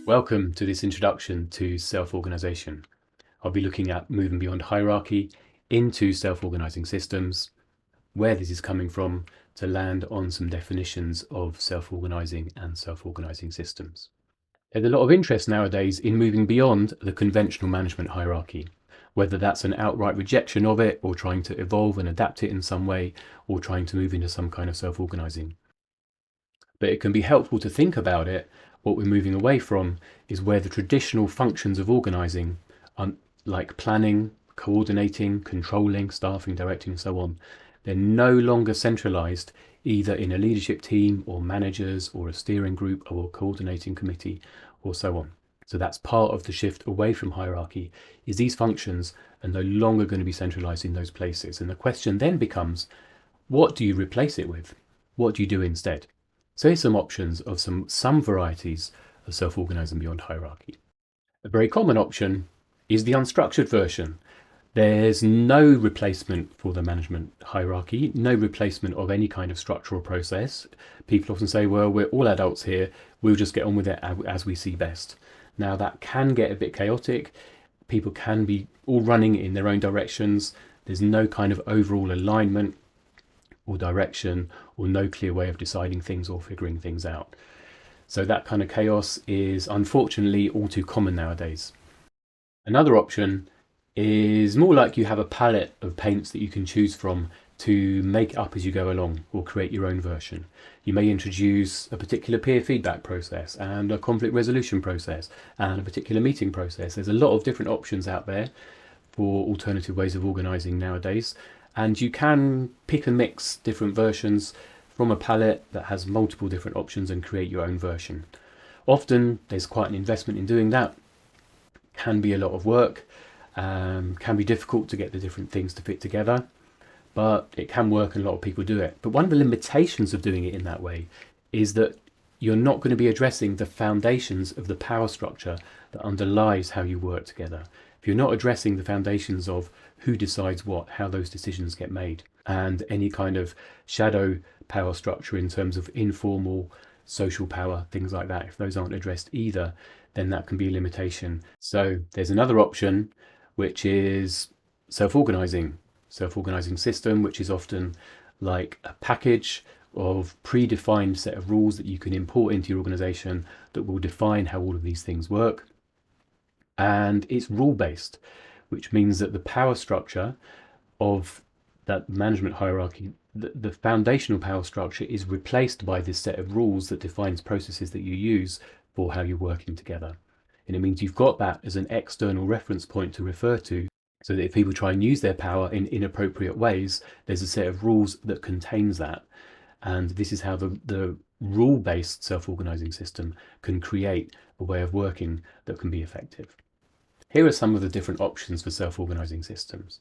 Welcome to this introduction to self-organization. I'll be looking at moving beyond hierarchy into self-organizing systems, where this is coming from, to land on some definitions of self-organizing and self-organizing systems. There's a lot of interest nowadays in moving beyond the conventional management hierarchy, whether that's an outright rejection of it or trying to evolve and adapt it in some way, or trying to move into some kind of self-organizing. But it can be helpful to think about it. What we're moving away from is where the traditional functions of organizing, like planning, coordinating, controlling, staffing, directing, and so on, they're no longer centralized either in a leadership team or managers or a steering group or a coordinating committee or so on. So that's part of the shift away from hierarchy, is these functions are no longer going to be centralized in those places. And the question then becomes, what do you replace it with? What do you do instead? So here's some options of some varieties of self-organizing beyond hierarchy. A very common option is the unstructured version. There's no replacement for the management hierarchy, no replacement of any kind of structural process. People often say, well, we're all adults here, we'll just get on with it as we see best. Now that can get a bit chaotic. People can be all running in their own directions. There's no kind of overall alignment or direction, or no clear way of deciding things or figuring things out. So that kind of chaos is unfortunately all too common nowadays. Another option is more like you have a palette of paints that you can choose from to make up as you go along or create your own version. You may introduce a particular peer feedback process and a conflict resolution process and a particular meeting process. There's a lot of different options out there for alternative ways of organizing nowadays. And you can pick and mix different versions from a palette that has multiple different options and create your own version. Often there's quite an investment in doing that. Can be a lot of work, can be difficult to get the different things to fit together, but it can work and a lot of people do it. But one of the limitations of doing it in that way is that you're not going to be addressing the foundations of the power structure that underlies how you work together. If you're not addressing the foundations of who decides what, how those decisions get made, and any kind of shadow power structure in terms of informal social power, things like that, if those aren't addressed either, then that can be a limitation. So there's another option, which is self-organizing system, which is often like a package of predefined set of rules that you can import into your organization that will define how all of these things work. And it's rule-based, which means that the power structure of that management hierarchy, the foundational power structure, is replaced by this set of rules that defines processes that you use for how you're working together. And it means you've got that as an external reference point to refer to, so that if people try and use their power in inappropriate ways, there's a set of rules that contains that. And this is how the rule-based self-organizing system can create a way of working that can be effective. Here are some of the different options for self-organizing systems.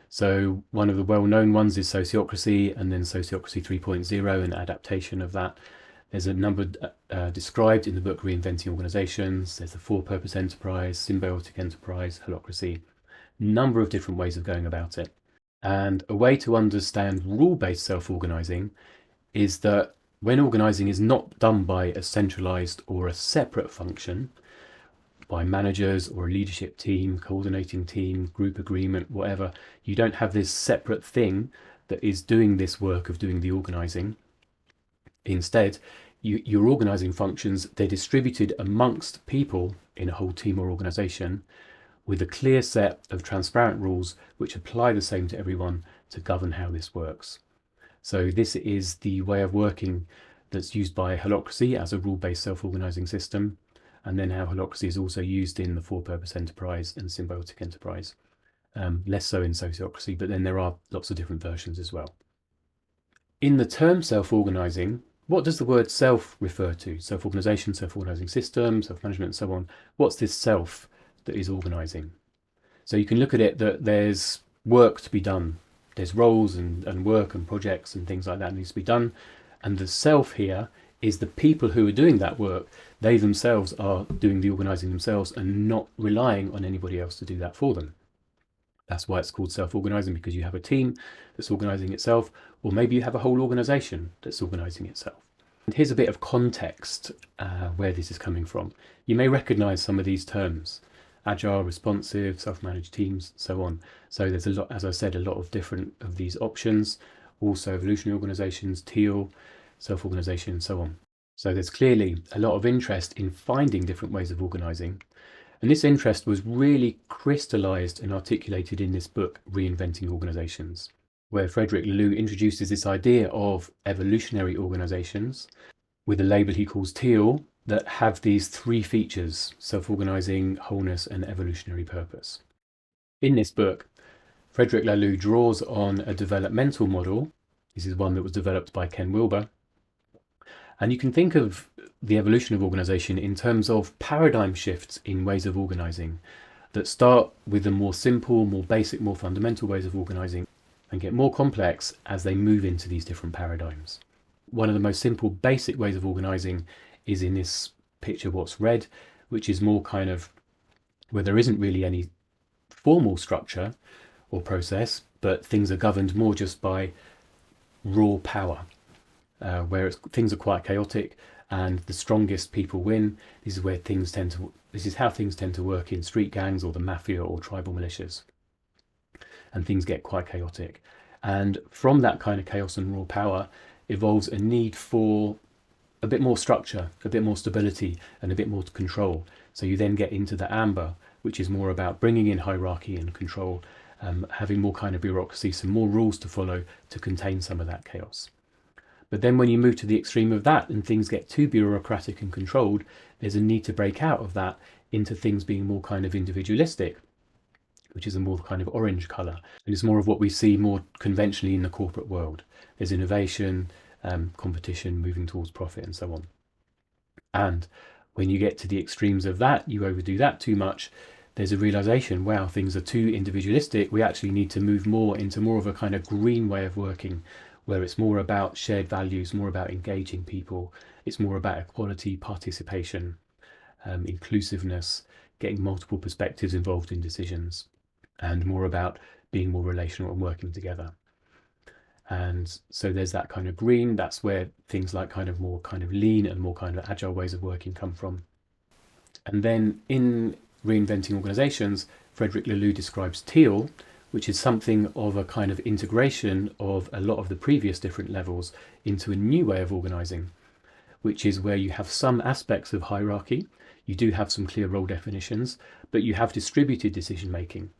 So one of the well-known ones is sociocracy, and then sociocracy 3.0 and adaptation of that. There's a number described in the book Reinventing Organizations. There's the for-purpose enterprise, symbiotic enterprise, holacracy. Number of different ways of going about it. And a way to understand rule-based self-organizing is that when organizing is not done by a centralized or a separate function, by managers or a leadership team, coordinating team, group agreement, whatever, you don't have this separate thing that is doing this work of doing the organizing. Instead, your organizing functions, they're distributed amongst people in a whole team or organization with a clear set of transparent rules which apply the same to everyone to govern how this works. So this is the way of working that's used by holacracy as a rule-based self-organizing system, and then how holacracy is also used in the for-purpose enterprise and symbiotic enterprise. Less so in sociocracy, but then there are lots of different versions as well. In the term self-organizing, what does the word self refer to? Self-organization, self-organizing system, self-management, and so on. What's this self that is organizing? So you can look at it that there's work to be done. There's roles and work and projects and things like that needs to be done. And the self here is the people who are doing that work. They themselves are doing the organizing themselves and not relying on anybody else to do that for them. That's why it's called self-organizing, because you have a team that's organizing itself, or maybe you have a whole organization that's organizing itself. And here's a bit of context where this is coming from. You may recognize some of these terms: agile, responsive, self-managed teams, so on. So there's a lot, as I said, a lot of different of these options. Also evolutionary organizations, teal, self-organization, and so on. So there's clearly a lot of interest in finding different ways of organizing. And this interest was really crystallized and articulated in this book, Reinventing Organizations, where Frederick Laloux introduces this idea of evolutionary organizations with a label he calls teal that have these three features: self-organizing, wholeness, and evolutionary purpose. In this book, Frederick Laloux draws on a developmental model. This is one that was developed by Ken Wilber. And you can think of the evolution of organization in terms of paradigm shifts in ways of organizing that start with the more simple, more basic, more fundamental ways of organizing and get more complex as they move into these different paradigms. One of the most simple, basic ways of organizing is in this picture, what's red, which is more kind of where there isn't really any formal structure or process, but things are governed more just by raw power, where things are quite chaotic and the strongest people win. This is how things tend to work in street gangs or the mafia or tribal militias. And things get quite chaotic. And from that kind of chaos and raw power evolves a need for a bit more structure, a bit more stability, and a bit more control. So you then get into the amber, which is more about bringing in hierarchy and control, having more kind of bureaucracy, some more rules to follow to contain some of that chaos. But then when you move to the extreme of that and things get too bureaucratic and controlled, there's a need to break out of that into things being more kind of individualistic, which is a more kind of orange colour. And it's more of what we see more conventionally in the corporate world. There's innovation, competition, moving towards profit, and so on. And when you get to the extremes of that, you overdo that too much, there's a realization, wow, things are too individualistic. We actually need to move more into more of a kind of green way of working, where it's more about shared values, more about engaging people. It's more about equality, participation, inclusiveness, getting multiple perspectives involved in decisions, and more about being more relational and working together. And so there's that kind of green. That's where things like kind of more kind of lean and more kind of agile ways of working come from. And then in Reinventing Organizations, Frederick Laloux describes teal, which is something of a kind of integration of a lot of the previous different levels into a new way of organizing, which is where you have some aspects of hierarchy, you do have some clear role definitions, but you have distributed decision making.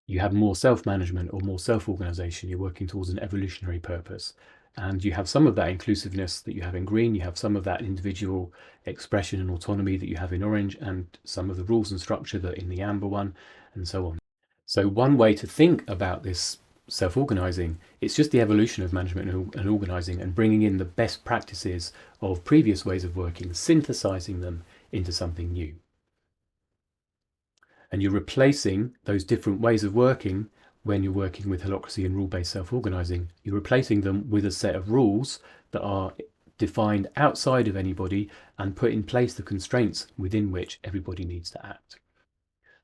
You have more self-management or more self-organization. You're working towards an evolutionary purpose. And you have some of that inclusiveness that you have in green, you have some of that individual expression and autonomy that you have in orange, and some of the rules and structure that in the amber one, and so on. So one way to think about this self-organizing, it's just the evolution of management and organizing and bringing in the best practices of previous ways of working, synthesizing them into something new. And you're replacing those different ways of working when you're working with holacracy and rule-based self-organizing. You're replacing them with a set of rules that are defined outside of anybody and put in place the constraints within which everybody needs to act.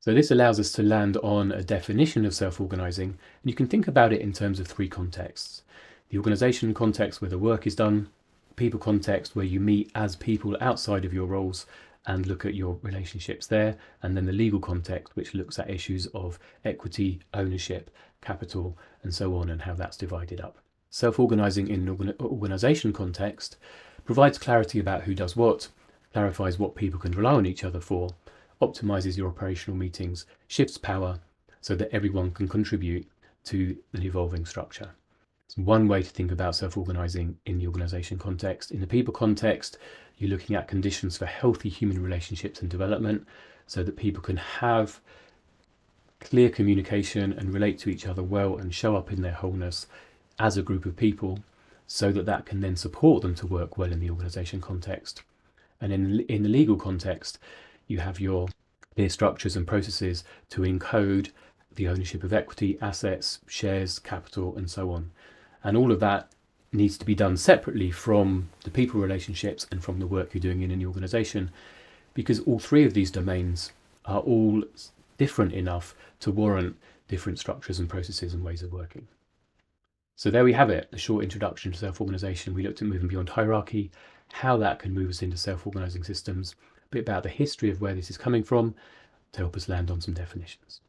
So this allows us to land on a definition of self-organizing, and you can think about it in terms of three contexts. The organization context, where the work is done; people context, where you meet as people outside of your roles and look at your relationships there; and then the legal context, which looks at issues of equity, ownership, capital, and so on, and how that's divided up. Self-organizing in an organization context provides clarity about who does what, clarifies what people can rely on each other for, optimizes your operational meetings, shifts power so that everyone can contribute to the evolving structure. It's one way to think about self-organizing in the organization context. In the people context, you're looking at conditions for healthy human relationships and development so that people can have clear communication and relate to each other well and show up in their wholeness as a group of people, so that that can then support them to work well in the organization context. And in the legal context, you have your clear structures and processes to encode the ownership of equity, assets, shares, capital, and so on. And all of that needs to be done separately from the people relationships and from the work you're doing in an organization, because all three of these domains are all different enough to warrant different structures and processes and ways of working. So there we have it, a short introduction to self-organization. We looked at moving beyond hierarchy, how that can move us into self-organizing systems, a bit about the history of where this is coming from to help us land on some definitions.